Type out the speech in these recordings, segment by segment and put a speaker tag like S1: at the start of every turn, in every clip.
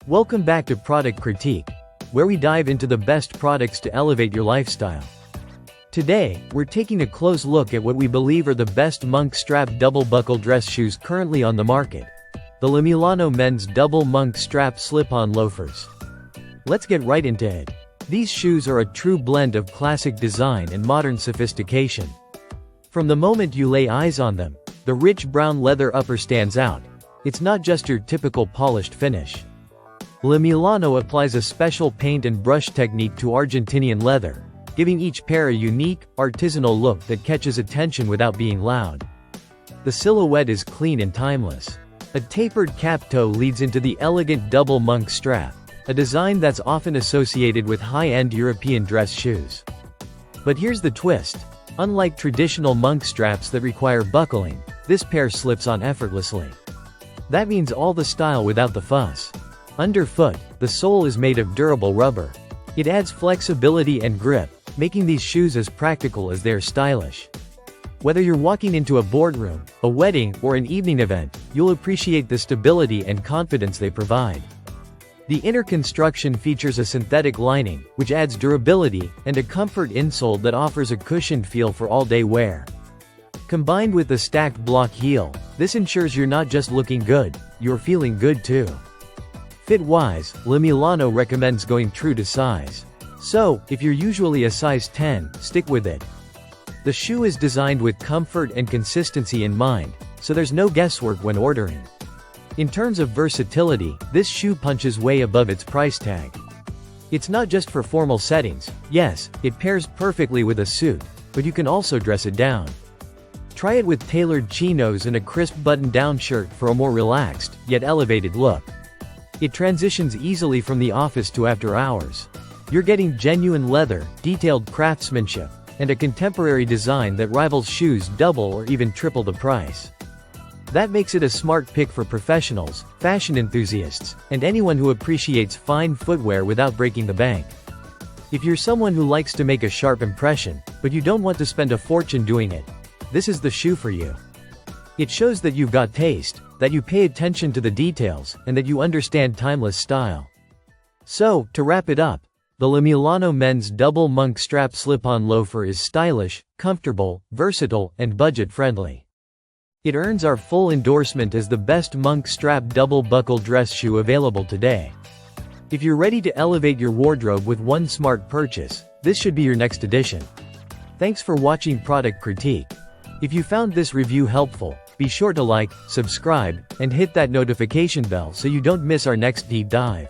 S1: Welcome back to Product Critique, where we dive into the best products to elevate your lifestyle. Today, we're taking a close look at what we believe are the best monk strap double buckle dress shoes currently on the market. The Milano men's double monk strap slip-on loafers. Let's get right into it. These shoes are a true blend of classic design and modern sophistication. From the moment you lay eyes on them, the rich brown leather upper stands out. It's not just your typical polished finish. Milano applies a special paint and brush technique to Argentinian leather, giving each pair a unique, artisanal look that catches attention without being loud. The silhouette is clean and timeless. A tapered cap toe leads into the elegant double monk strap, a design that's often associated with high-end European dress shoes. But here's the twist. Unlike traditional monk straps that require buckling, this pair slips on effortlessly. That means all the style without the fuss. Underfoot, the sole is made of durable rubber. It adds flexibility and grip, making these shoes as practical as they're stylish. Whether you're walking into a boardroom, a wedding, or an evening event, you'll appreciate the stability and confidence they provide. The inner construction features a synthetic lining, which adds durability, and a comfort insole that offers a cushioned feel for all-day wear. Combined with the stacked block heel, this ensures you're not just looking good, you're feeling good too. Fit-wise, Milano recommends going true to size. So, if you're usually a size 10, stick with it. The shoe is designed with comfort and consistency in mind, so there's no guesswork when ordering. In terms of versatility, this shoe punches way above its price tag. It's not just for formal settings. Yes, it pairs perfectly with a suit, but you can also dress it down. Try it with tailored chinos and a crisp button-down shirt for a more relaxed, yet elevated look. It transitions easily from the office to after hours. You're getting genuine leather, detailed craftsmanship, and a contemporary design that rivals shoes double or even triple the price. That makes it a smart pick for professionals, fashion enthusiasts, and anyone who appreciates fine footwear without breaking the bank. If you're someone who likes to make a sharp impression, but you don't want to spend a fortune doing it, this is the shoe for you. It shows that you've got taste, that you pay attention to the details, and that you understand timeless style. So, to wrap it up, the Milano men's double monk strap slip-on loafer is stylish, comfortable, versatile, and budget-friendly. It earns our full endorsement as the best monk strap double buckle dress shoe available today. If you're ready to elevate your wardrobe with one smart purchase, this should be your next addition. Thanks for watching Product Critique. If you found this review helpful, be sure to like, subscribe, and hit that notification bell so you don't miss our next deep dive.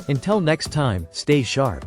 S1: Until next time, stay sharp.